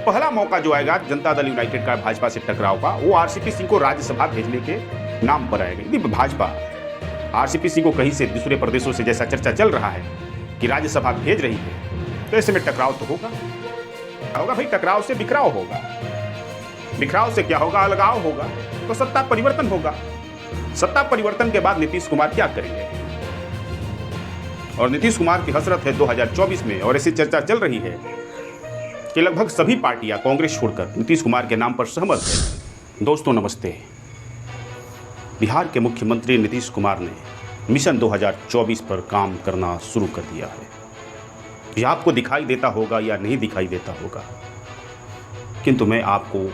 पहला मौका जो आएगा जनता दल यूनाइटेड का भाजपा से टकराव का, वो आरसीपी सिंह को राज्यसभा भेजने के नाम पर आएगा। यदि भाजपा आरसीपी सिंह को कहीं से दूसरे प्रदेशों से जैसा चर्चा चल रहा है कि राज्यसभा भेज रही है, तो ऐसे में टकराव तो होगा भाई। टकराव से बिखराव होगा, बिखराव से क्या होगा, अलगाव होगा, तो सत्ता परिवर्तन होगा। सत्ता परिवर्तन के बाद नीतीश कुमार क्या करेंगे? और नीतीश कुमार की हसरत है 2024 में, और ऐसी चर्चा चल रही है कि लगभग सभी पार्टियां कांग्रेस छोड़कर नीतीश कुमार के नाम पर सहमत है। दोस्तों नमस्ते। बिहार के मुख्यमंत्री नीतीश कुमार ने मिशन 2024 पर काम करना शुरू कर दिया है। यह आपको दिखाई देता होगा या नहीं दिखाई देता होगा, किंतु मैं आपको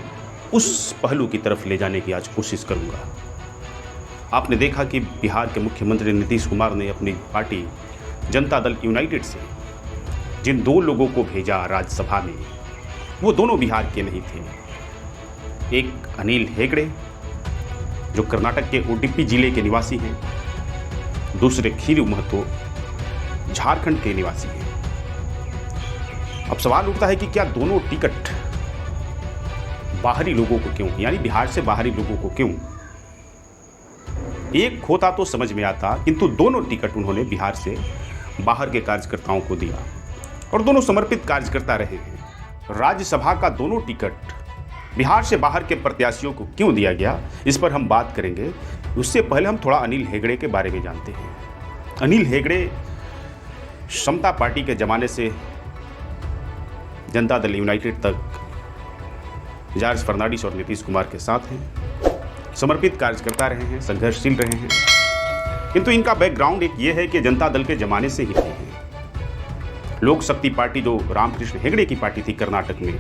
उस पहलू की तरफ ले जाने की आज कोशिश करूंगा। आपने देखा कि बिहार के मुख्यमंत्री नीतीश कुमार ने अपनी पार्टी जनता दल यूनाइटेड से जिन दो लोगों को भेजा राज्यसभा में, वो दोनों बिहार के नहीं थे। एक अनिल हेगड़े जो कर्नाटक के उडुपी जिले के निवासी हैं, दूसरे खीरू महतो झारखंड के निवासी हैं। अब सवाल उठता है कि क्या दोनों टिकट बाहरी लोगों को क्यों, यानी बिहार से बाहरी लोगों को क्यों? एक होता तो समझ में आता, किंतु दोनों टिकट उन्होंने बिहार से बाहर के कार्यकर्ताओं को दिया, और दोनों समर्पित कार्यकर्ता रहे हैं। राज्यसभा का दोनों टिकट बिहार से बाहर के प्रत्याशियों को क्यों दिया गया, इस पर हम बात करेंगे। उससे पहले हम थोड़ा अनिल हेगड़े के बारे में जानते हैं। अनिल हेगड़े समता पार्टी के जमाने से जनता दल यूनाइटेड तक जॉर्ज फर्नांडिस और नीतीश कुमार के साथ हैं, समर्पित कार्यकर्ता रहे हैं, संघर्षशील रहे हैं। किंतु इनका बैकग्राउंड एक ये है कि जनता दल के जमाने से ही रहे हैं। लोक शक्ति पार्टी जो रामकृष्ण हेगड़े की पार्टी थी कर्नाटक में,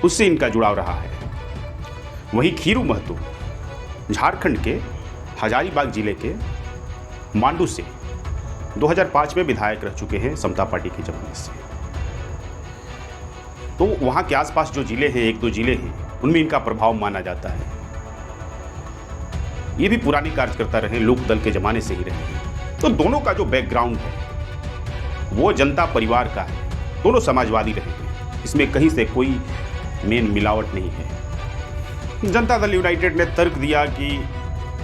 उससे इनका जुड़ाव रहा है। वहीं खीरू महतो झारखंड के हजारीबाग जिले के मांडू से 2005 में विधायक रह चुके हैं समता पार्टी के जमाने से। तो वहाँ के आसपास जो जिले हैं, एक दो जिले हैं, उनमें इनका प्रभाव माना जाता है। ये भी पुराने कार्यकर्ता रहे, लोक दल के जमाने से ही रहे हैं। तो दोनों का जो बैकग्राउंड है वो जनता परिवार का है, दोनों समाजवादी रहे हैं, इसमें कहीं से कोई मेन मिलावट नहीं है। जनता दल यूनाइटेड ने तर्क दिया कि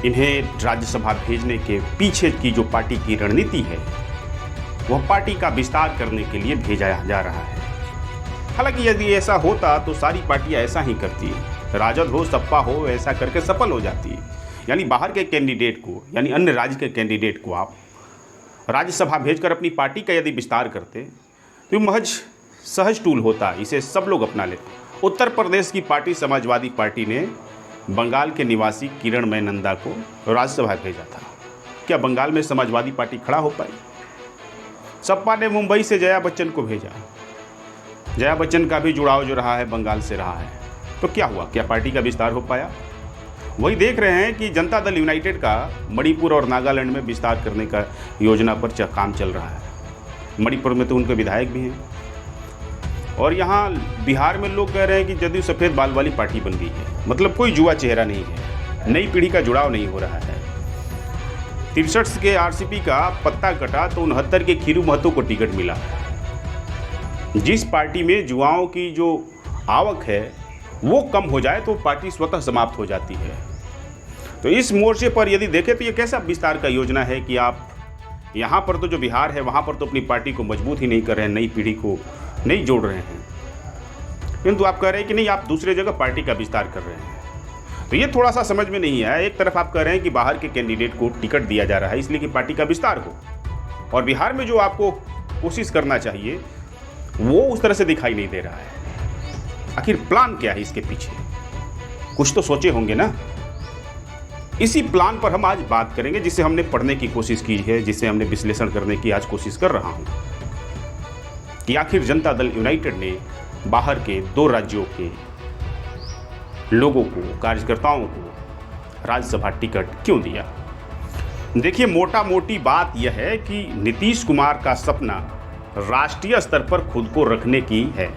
इन्हें राज्यसभा भेजने के पीछे की जो पार्टी की रणनीति है, वह पार्टी का विस्तार करने के लिए भेजा जा रहा है। हालांकि यदि ऐसा होता तो सारी पार्टियां ऐसा ही करती, राजद हो, सपा हो, ऐसा करके सफल हो जाती। यानी बाहर के कैंडिडेट को, यानी अन्य राज्य के कैंडिडेट को आप राज्यसभा भेजकर अपनी पार्टी का यदि विस्तार करते तो महज सहज टूल होता, इसे सब लोग अपना लेते। उत्तर प्रदेश की पार्टी समाजवादी पार्टी ने बंगाल के निवासी किरणमय नंदा को राज्यसभा भेजा था। क्या बंगाल में समाजवादी पार्टी खड़ा हो पाई? सपा ने मुंबई से जया बच्चन को भेजा, जया बच्चन का भी जुड़ाव जो रहा है बंगाल से रहा है। तो क्या हुआ? क्या पार्टी का विस्तार हो पाया? वही देख रहे हैं कि जनता दल यूनाइटेड का मणिपुर और नागालैंड में विस्तार करने का योजना पर काम चल रहा है। मणिपुर में तो उनके विधायक भी हैं, और यहाँ बिहार में लोग कह रहे हैं कि जदयू सफ़ेद बाल वाली पार्टी बन गई है। मतलब कोई जुआ चेहरा नहीं है, नई पीढ़ी का जुड़ाव नहीं हो रहा है। 63 के आरसीपी का पत्ता कटा तो 69 के खीरू महतो को टिकट मिला। जिस पार्टी में जुआओं की जो आवक है वो कम हो जाए तो पार्टी स्वतः समाप्त हो जाती है। तो इस मोर्चे पर यदि देखें तो ये कैसा विस्तार का योजना है कि आप यहाँ पर तो जो बिहार है वहाँ पर तो अपनी पार्टी को मजबूत ही नहीं कर रहे हैं, नई पीढ़ी को नहीं जोड़ रहे हैं, किंतु आप कह रहे हैं कि नहीं, आप दूसरे जगह पार्टी का विस्तार कर रहे हैं। तो ये थोड़ा सा समझ में नहीं आया। एक तरफ आप कह रहे हैं कि बाहर के कैंडिडेट को टिकट दिया जा रहा है इसलिए कि पार्टी का विस्तार हो, और बिहार में जो आपको कोशिश करना चाहिए वो उस तरह से दिखाई नहीं दे रहा है। आखिर प्लान क्या है इसके पीछे? कुछ तो सोचे होंगे ना। इसी प्लान पर हम आज बात करेंगे, जिसे हमने पढ़ने की कोशिश की है, जिसे हमने विश्लेषण करने की आज कोशिश कर रहा हूं कि आखिर जनता दल यूनाइटेड ने बाहर के दो राज्यों के लोगों को, कार्यकर्ताओं को राज्यसभा टिकट क्यों दिया। देखिए, मोटा मोटी बात यह है कि नीतीश कुमार का सपना राष्ट्रीय स्तर पर खुद को रखने की है,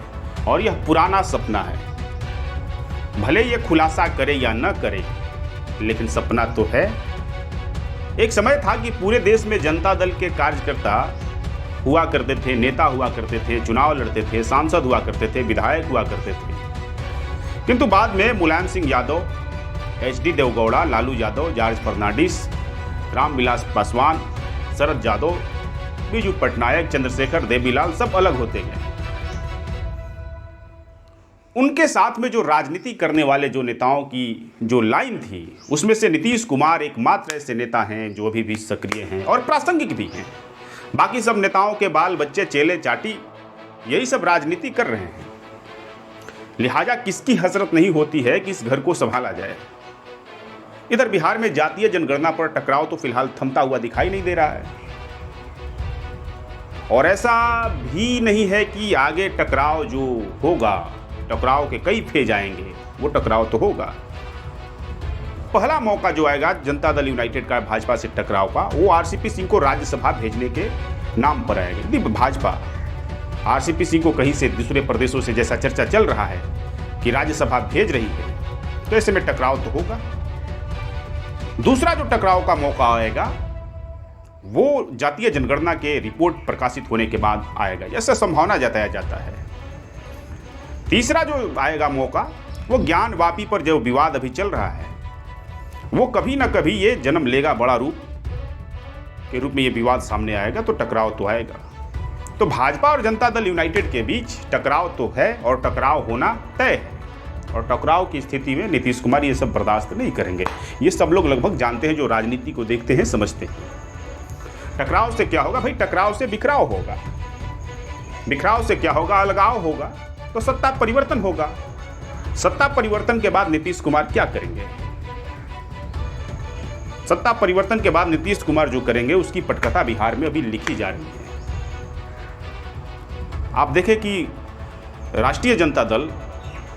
और यह पुराना सपना है। भले ये खुलासा करे या न करे, लेकिन सपना तो है। एक समय था कि पूरे देश में जनता दल के कार्यकर्ता हुआ करते थे, नेता हुआ करते थे, चुनाव लड़ते थे, सांसद हुआ करते थे, विधायक हुआ करते थे। किंतु बाद में मुलायम सिंह यादव, HD देवगौड़ा, लालू यादव, जॉर्ज फर्नांडिस, रामविलास पासवान, शरद यादव, बीजू पटनायक, चंद्रशेखर, देवीलाल सब अलग होते गए। उनके साथ में जो राजनीति करने वाले जो नेताओं की जो लाइन थी, उसमें से नीतीश कुमार एकमात्र ऐसे नेता हैं जो अभी भी सक्रिय हैं और प्रासंगिक भी हैं। बाकी सब नेताओं के बाल बच्चे, चेले चाटी यही सब राजनीति कर रहे हैं। लिहाजा किसकी हसरत नहीं होती है कि इस घर को संभाला जाए। इधर बिहार में जातीय जनगणना पर टकराव तो फिलहाल थमता हुआ दिखाई नहीं दे रहा है, और ऐसा भी नहीं है कि आगे टकराव जो होगा, टकराव के कई फेज आएंगे, वो टकराव तो होगा। पहला मौका जो आएगा जनता दल यूनाइटेड का भाजपा से टकराव का, वो RCP सिंह को राज्यसभा भेजने के नाम पर आएगा। यदि भाजपा RCP सिंह को कहीं से दूसरे प्रदेशों से जैसा चर्चा चल रहा है कि राज्यसभा भेज रही है, तो ऐसे में टकराव तो होगा। दूसरा जो टकराव का मौका आएगा वो जातीय जनगणना के रिपोर्ट प्रकाशित होने के बाद आएगा, ऐसा संभावना जताया जाता है। तीसरा जो आएगा मौका, वो ज्ञान वापी पर जो विवाद अभी चल रहा है, वो कभी ना कभी ये जन्म लेगा, बड़ा रूप के रूप में ये विवाद सामने आएगा, तो टकराव तो आएगा। तो भाजपा और जनता दल यूनाइटेड के बीच टकराव तो है और टकराव होना तय है, और टकराव की स्थिति में नीतीश कुमार ये सब बर्दाश्त नहीं करेंगे। ये सब लोग लगभग जानते हैं, जो राजनीति को देखते हैं, समझते हैं। टकराव से क्या होगा भाई? टकराव से बिखराव होगा। बिखराव से क्या होगा? अलगाव होगा, तो सत्ता परिवर्तन होगा। सत्ता परिवर्तन के बाद नीतीश कुमार क्या करेंगे? सत्ता परिवर्तन के बाद नीतीश कुमार जो करेंगे, उसकी पटकथा बिहार में अभी लिखी जा रही है। आप देखें कि राष्ट्रीय जनता दल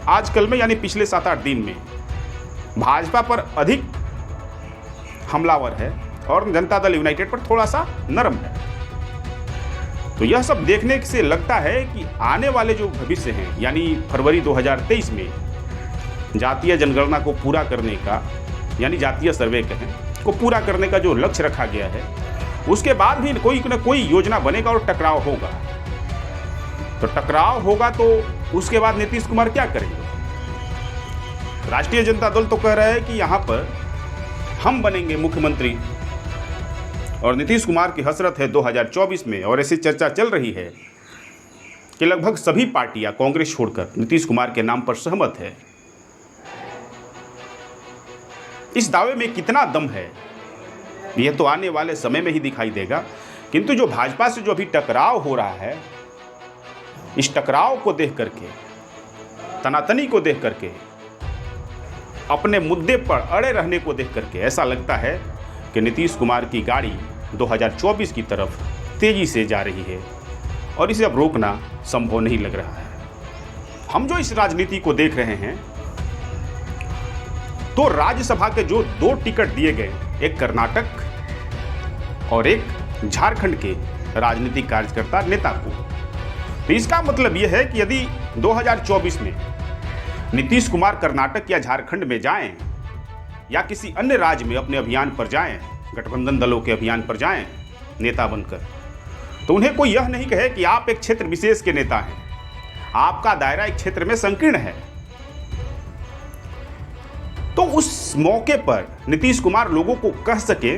आजकल में, यानी पिछले 7-8 दिन में, भाजपा पर अधिक हमलावर है और जनता दल यूनाइटेड पर थोड़ा सा नरम है। तो यह सब देखने से लगता है कि आने वाले जो भविष्य हैं, यानी फरवरी 2023 में जातीय जनगणना को पूरा करने का, यानी जातीय सर्वे को पूरा करने का जो लक्ष्य रखा गया है, उसके बाद भी कोई न कोई योजना बनेगा और टकराव होगा। तो टकराव होगा तो उसके बाद नीतीश कुमार क्या करेंगे? राष्ट्रीय जनता दल तो कह रहा है कि यहाँ पर हम बनेंगे मुख्यमंत्री, और नीतीश कुमार की हसरत है 2024 में, और ऐसी चर्चा चल रही है कि लगभग सभी पार्टियां कांग्रेस छोड़कर नीतीश कुमार के नाम पर सहमत है। इस दावे में कितना दम है, यह तो आने वाले समय में ही दिखाई देगा। किंतु जो भाजपा से जो अभी टकराव हो रहा है, इस टकराव को देख करके, तनातनी को देख करके, अपने मुद्दे पर अड़े रहने को देख करके ऐसा लगता है कि नीतीश कुमार की गाड़ी 2024 की तरफ तेजी से जा रही है, और इसे अब रोकना संभव नहीं लग रहा है। हम जो इस राजनीति को देख रहे हैं, तो राज्यसभा के जो 2 टिकट दिए गए, एक कर्नाटक और एक झारखंड के राजनीतिक कार्यकर्ता नेता को, तो इसका मतलब यह है कि यदि 2024 में नीतीश कुमार कर्नाटक या झारखंड में जाएं, या किसी अन्य राज्य में अपने अभियान पर जाएं, गठबंधन दलों के अभियान पर जाएं नेता बनकर, तो उन्हें कोई यह नहीं कहे कि आप एक क्षेत्र विशेष के नेता हैं, आपका दायरा एक क्षेत्र में संकीर्ण है। तो उस मौके पर नीतीश कुमार लोगों को कह सके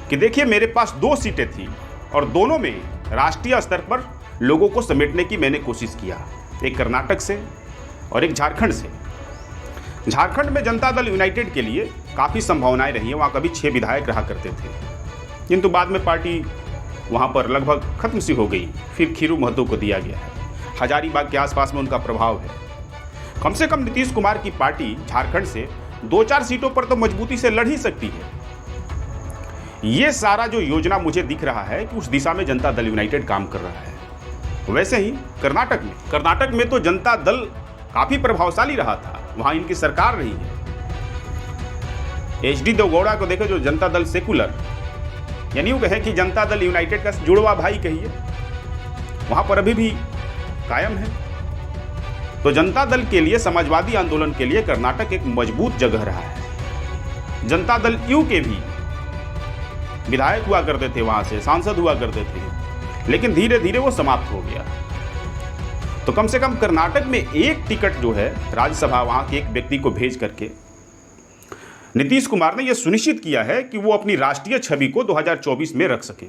कि देखिए, मेरे पास 2 सीटें थी और दोनों में राष्ट्रीय स्तर पर लोगों को समेटने की मैंने कोशिश किया, एक कर्नाटक से और एक झारखंड से। झारखंड में जनता दल यूनाइटेड के लिए काफ़ी संभावनाएं रही हैं, वहाँ कभी 6 विधायक रहा करते थे, किंतु बाद में पार्टी वहाँ पर लगभग खत्म सी हो गई, फिर खीरू महतो को दिया गया है। हजारीबाग के आसपास में उनका प्रभाव है। कम से कम नीतीश कुमार की पार्टी झारखंड से 2-4 सीटों पर तो मजबूती से लड़ ही सकती है। ये सारा जो योजना मुझे दिख रहा है कि उस दिशा में जनता दल यूनाइटेड काम कर रहा है। वैसे ही कर्नाटक में तो जनता दल काफ़ी प्रभावशाली रहा था, वहाँ इनकी सरकार रही है। HD देवगौड़ा को देखो, जो जनता दल सेकुलर, यानी यूँ कहें कि जनता दल यूनाइटेड का जुड़वा भाई कहिए, वहाँ पर अभी भी कायम है। तो जनता दल के लिए, समाजवादी आंदोलन के लिए कर्नाटक एक मजबूत जगह रहा है। जनता दल यू के भी विधायक हुआ करते थे, वहाँ से सांसद हुआ करते थे, लेकिन धीरे धीरे वो समाप्त हो गया। तो कम से कम कर्नाटक में एक टिकट जो है राज्यसभा, वहाँ के एक व्यक्ति को भेज करके नीतीश कुमार ने यह सुनिश्चित किया है कि वो अपनी राष्ट्रीय छवि को 2024 में रख सके।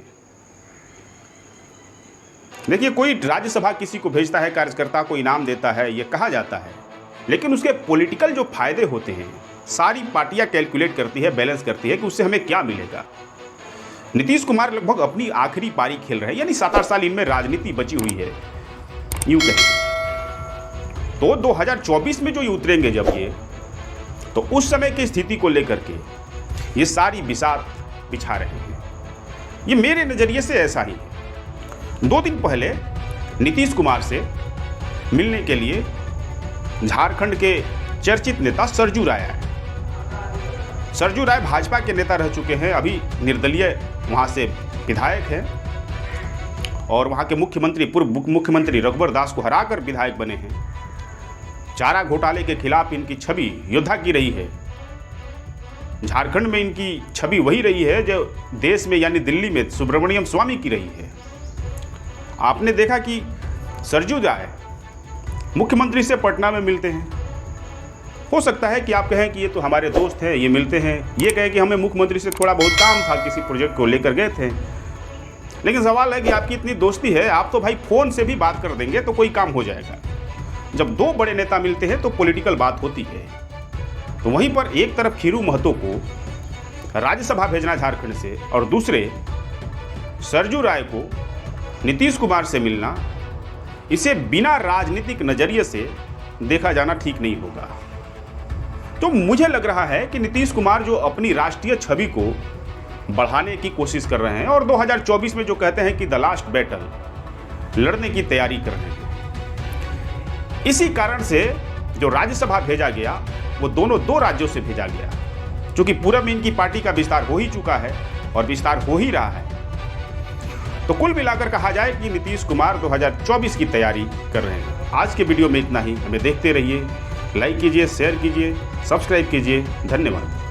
देखिए, कोई राज्यसभा किसी को भेजता है, कार्यकर्ता को इनाम देता है, ये कहा जाता है, लेकिन उसके पॉलिटिकल जो फायदे होते हैं सारी पार्टियां कैलकुलेट करती है, बैलेंस करती है कि उससे हमें क्या मिलेगा। नीतीश कुमार लगभग अपनी आखिरी पारी खेल रहे हैं, यानी 7-8 साल इनमें राजनीति बची हुई है यूं कहें। तो 2024 में जो ये उतरेंगे जब ये, तो उस समय की स्थिति को लेकर के ये सारी बिसात बिछा रहे हैं। ये मेरे नज़रिए से ऐसा ही है। 2 दिन पहले नीतीश कुमार से मिलने के लिए झारखंड के चर्चित नेता सरजू राय आए। सरजू राय भाजपा के नेता रह चुके हैं, अभी निर्दलीय वहाँ से विधायक हैं और वहाँ के मुख्यमंत्री, पूर्व मुख्यमंत्री रघुवर दास को हराकर विधायक बने हैं। चारा घोटाले के खिलाफ इनकी छवि योद्धा की रही है। झारखंड में इनकी छवि वही रही है जो देश में यानी दिल्ली में सुब्रमण्यम स्वामी की रही है। आपने देखा कि सरजू राय मुख्यमंत्री से पटना में मिलते हैं। हो सकता है कि आप कहें कि ये तो हमारे दोस्त हैं, ये मिलते हैं, ये कहें कि हमें मुख्यमंत्री से थोड़ा बहुत काम था, किसी प्रोजेक्ट को लेकर गए थे। लेकिन सवाल है कि आपकी इतनी दोस्ती है, आप तो भाई फ़ोन से भी बात कर देंगे तो कोई काम हो जाएगा। जब 2 बड़े नेता मिलते हैं तो पॉलिटिकल बात होती है। तो वहीं पर एक तरफ खीरू महतो को राज्यसभा भेजना झारखंड से और दूसरे सरजू राय को नीतीश कुमार से मिलना, इसे बिना राजनीतिक नज़रिए से देखा जाना ठीक नहीं होगा। तो मुझे लग रहा है कि नीतीश कुमार जो अपनी राष्ट्रीय छवि को बढ़ाने की कोशिश कर रहे हैं और 2024 में जो कहते हैं कि द लास्ट बैटल लड़ने की तैयारी कर रहे हैं, इसी कारण से जो राज्यसभा भेजा गया वो दोनों 2 राज्यों से भेजा गया, क्योंकि पूरब में इनकी पार्टी का विस्तार हो ही चुका है और विस्तार हो ही रहा है। तो कुल मिलाकर कहा जाए कि नीतीश कुमार 2024 की तैयारी कर रहे हैं। आज के वीडियो में इतना ही। हमें देखते रहिए, लाइक कीजिए, शेयर कीजिए, सब्सक्राइब कीजिए। धन्यवाद।